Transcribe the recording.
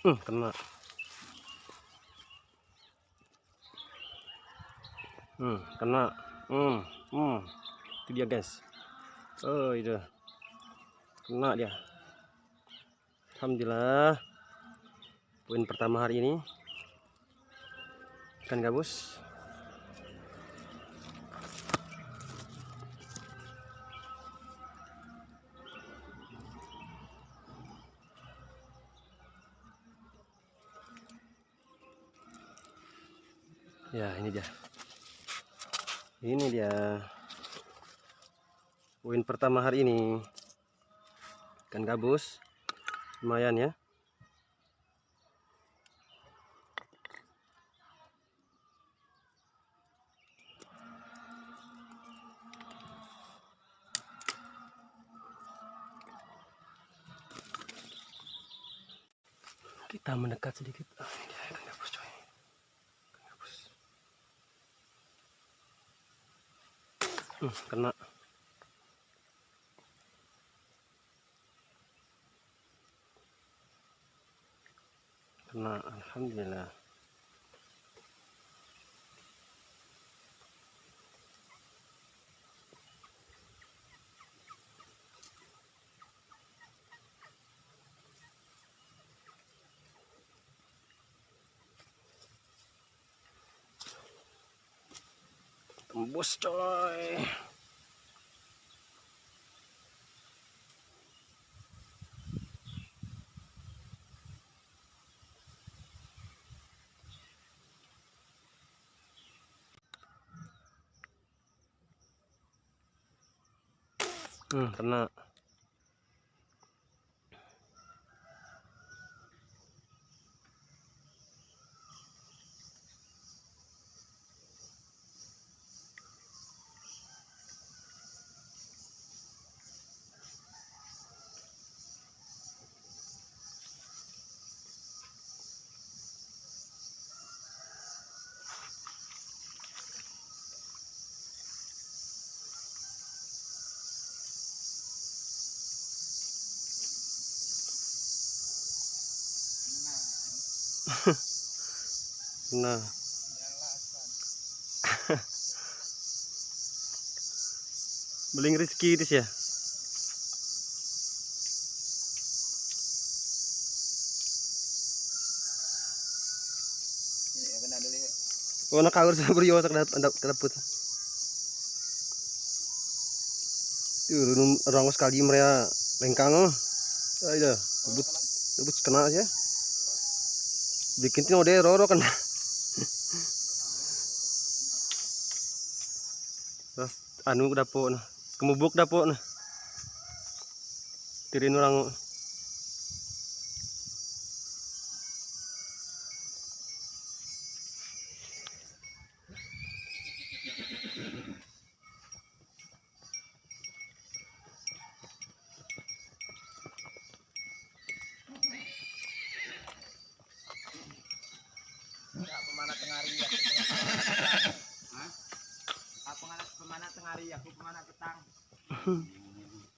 Kena. Kena. Itu dia guys. Oh itu. Kena dia. Alhamdulillah. Poin pertama hari ini. Ikan gabus. Ya, ini dia. Ini dia. Poin pertama hari ini. Ikan gabus. Lumayan ya. Kita mendekat sedikit. Ini dia ikan gabus coy. Ikan gabus. Kena. Kena, alhamdulillah. Tembus coy. Kena. Nah, beling rezeki itu ya. Oh, nak kawur sa brio sa kadaput. Tuh, orang sekali mereka lengkang. Ayo, debut kena aja. Bikin tino deh roro kan. Terus anu dapur nah, kemubuk dapur nah. Tirin orang. Pemana tengari ya. Hah? Apa pemana tengari aku pemana petang.